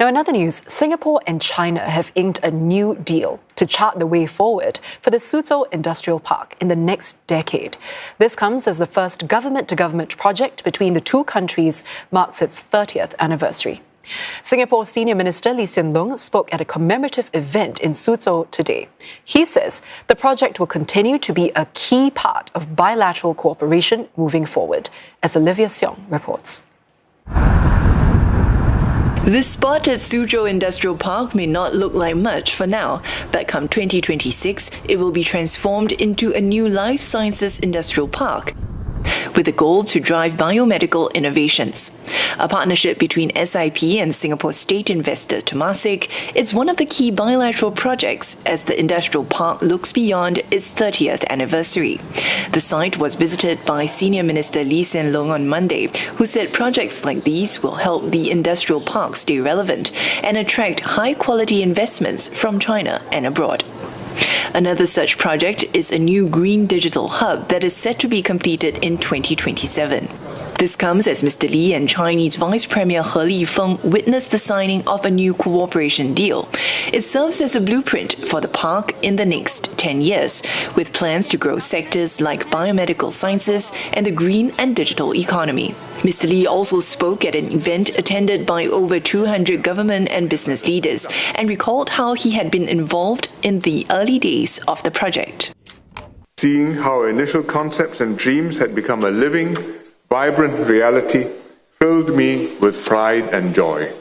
Now, in other news, Singapore and China have inked a new deal to chart the way forward for the Suzhou Industrial Park in the next decade. This comes as the first government-to-government project between the two countries marks its 30th anniversary. Singapore Senior Minister Loong spoke at a commemorative event in Suzhou today. He says the project will continue to be a key part of bilateral cooperation moving forward, as Olivia Siong reports. This spot at Suzhou Industrial Park may not look like much for now, but come 2026, it will be transformed into a new life sciences industrial park, with a goal to drive biomedical innovations. A partnership between SIP and Singapore state investor Temasek, it's one of the key bilateral projects as the industrial park looks beyond its 30th anniversary. The site was visited by Senior Minister Hsien on Monday, who said projects like these will help the industrial park stay relevant and attract high-quality investments from China and abroad. Another such project is a new green digital hub that is set to be completed in 2027. This comes as Mr. Li and Chinese Vice Premier He Lifeng witnessed the signing of a new cooperation deal. It serves as a blueprint for the park in the next 10 years, with plans to grow sectors like biomedical sciences and the green and digital economy. Mr. Li also spoke at an event attended by over 200 government and business leaders and recalled how he had been involved in the early days of the project. Seeing how initial concepts and dreams had become a living, vibrant reality filled me with pride and joy.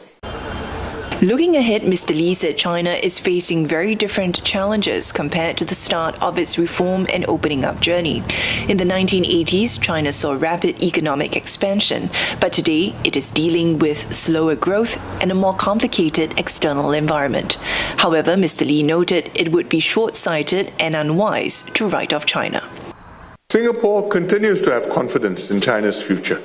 Looking ahead, Mr. Li said China is facing very different challenges compared to the start of its reform and opening up journey. In the 1980s, China saw rapid economic expansion, but today it is dealing with slower growth and a more complicated external environment. However, Mr. Li noted it would be short-sighted and unwise to write off China. Singapore continues to have confidence in China's future.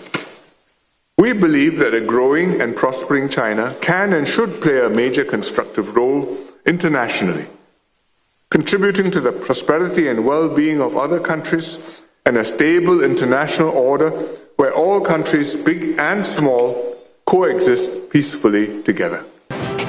We believe that a growing and prospering China can and should play a major constructive role internationally, contributing to the prosperity and well-being of other countries and a stable international order where all countries, big and small, coexist peacefully together.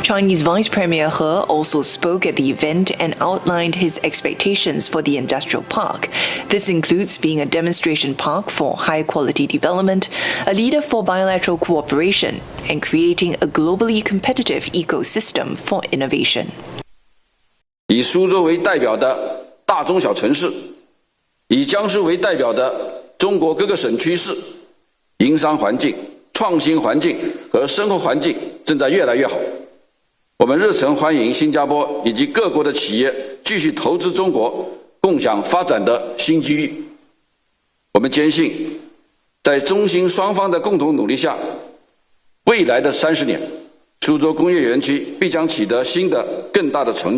Chinese Vice Premier He also spoke at the event and outlined his expectations for the industrial park. This includes being a demonstration park for high-quality development, a leader for bilateral cooperation, and creating a globally competitive ecosystem for innovation. 以苏州为代表的大中小城市，以江苏为代表的中国各个省区市，营商环境、创新环境和生活环境正在越来越好。 我们热诚欢迎新加坡以及各国的企业继续投资中国，共享发展的新机遇。我们坚信，在中新双方的共同努力下，未来的30年，苏州工业园区必将取得新的更大的成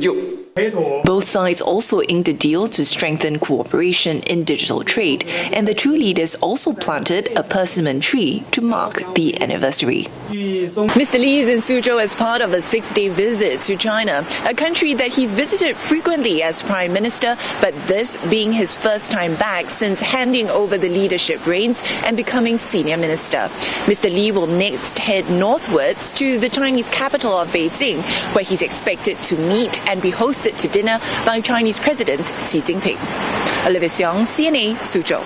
就。 Both sides also inked a deal to strengthen cooperation in digital trade, and the two leaders also planted a persimmon tree to mark the anniversary. Mr. Li is in Suzhou as part of a 6-day visit to China, a country that he's visited frequently as Prime Minister, but this being his first time back since handing over the leadership reins and becoming Senior Minister. Mr. Li will next head northwards to the Chinese capital of Beijing, where he's expected to meet and be hosted to dinner by Chinese President Xi Jinping. Olivia Siong, CNA, Suzhou.